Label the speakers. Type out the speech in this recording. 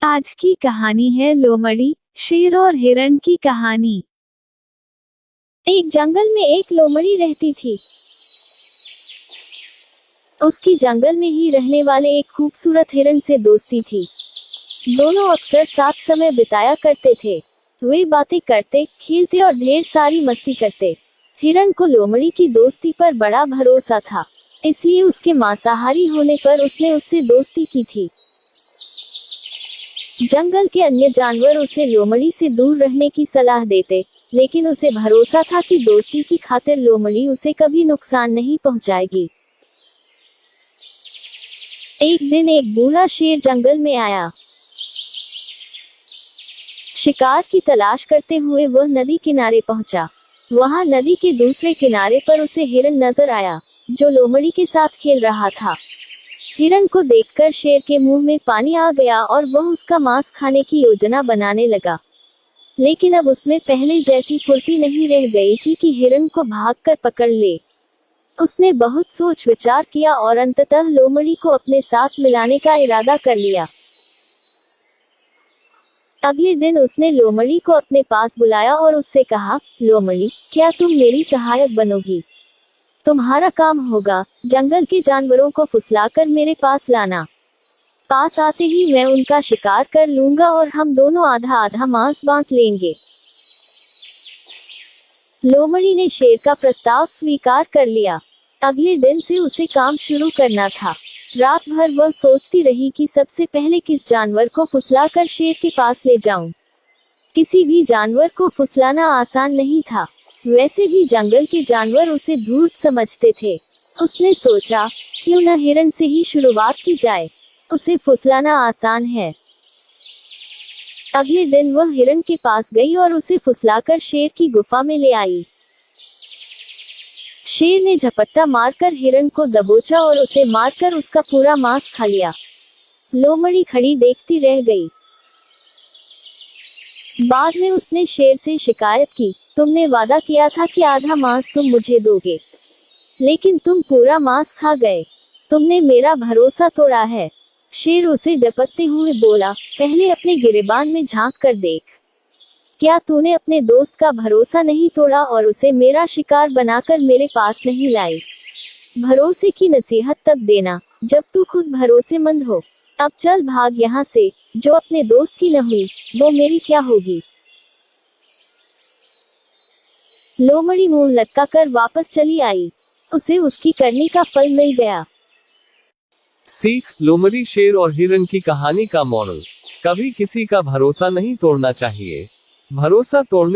Speaker 1: आज की कहानी है लोमड़ी, शेर और हिरण की कहानी।
Speaker 2: एक जंगल में एक लोमड़ी रहती थी। उसकी जंगल में ही रहने वाले एक खूबसूरत हिरण से दोस्ती थी। दोनों अक्सर साथ समय बिताया करते थे। वे बातें करते, खेलते और ढेर सारी मस्ती करते। हिरण को लोमड़ी की दोस्ती पर बड़ा भरोसा था, इसलिए उसके मांसाहारी होने पर उसने उससे दोस्ती की थी। जंगल के अन्य जानवर उसे लोमड़ी से दूर रहने की सलाह देते, लेकिन उसे भरोसा था कि दोस्ती की खातिर लोमड़ी उसे कभी नुकसान नहीं पहुंचाएगी। एक दिन एक बूढ़ा शेर जंगल में आया। शिकार की तलाश करते हुए वह नदी किनारे पहुंचा। वहां नदी के दूसरे किनारे पर उसे हिरण नजर आया, जो लोमड़ी के साथ खेल रहा था। हिरण को देखकर शेर के मुंह में पानी आ गया और वह उसका मांस खाने की योजना बनाने लगा। लेकिन अब उसमें पहले जैसी फुर्ती नहीं रह गई थी कि हिरण को भागकर पकड़ ले। उसने बहुत सोच विचार किया और अंततः लोमड़ी को अपने साथ मिलाने का इरादा कर लिया। अगले दिन उसने लोमड़ी को अपने पास बुलाया और उससे कहा, लोमड़ी, क्या तुम मेरी सहायक बनोगी? तुम्हारा काम होगा जंगल के जानवरों को फुसलाकर मेरे पास लाना। पास आते ही मैं उनका शिकार कर लूंगा और हम दोनों आधा आधा मांस बांट लेंगे। लोमड़ी ने शेर का प्रस्ताव स्वीकार कर लिया। अगले दिन से उसे काम शुरू करना था। रात भर वह सोचती रही कि सबसे पहले किस जानवर को फुसलाकर शेर के पास ले जाऊं। किसी भी जानवर को फुसलाना आसान नहीं था। वैसे भी जंगल के जानवर उसे धूर्त समझते थे। उसने सोचा, क्यों न हिरण से ही शुरुआत की जाए, उसे फुसलाना आसान है। अगले दिन वह हिरण के पास गई और उसे फुसलाकर शेर की गुफा में ले आई। शेर ने झपट्टा मारकर हिरण को दबोचा और उसे मारकर उसका पूरा मांस खा लिया। लोमड़ी खड़ी देखती रह गई। बाद में उसने शेर से शिकायत की, तुमने वादा किया था कि आधा मांस तुम मुझे दोगे, लेकिन तुम पूरा मांस खा गए। तुमने मेरा भरोसा तोड़ा है। शेर उसे झपटते हुए बोला, पहले अपने गिरेबान में झांक कर देख। क्या तूने अपने दोस्त का भरोसा नहीं तोड़ा और उसे मेरा शिकार बनाकर मेरे पास नहीं लाई? भरोसे की नसीहत तब देना जब तू खुद भरोसेमंद हो। अब चल भाग यहाँ से। जो अपने दोस्त की न हुई, वो मेरी क्या होगी? लोमड़ी मुंह लटकाकर वापस चली आई। उसे उसकी करनी का फल मिल गया।
Speaker 3: सीख, लोमड़ी, शेर और हिरण की कहानी का मॉरल। कभी किसी का भरोसा नहीं तोड़ना चाहिए। भरोसा तोड़ने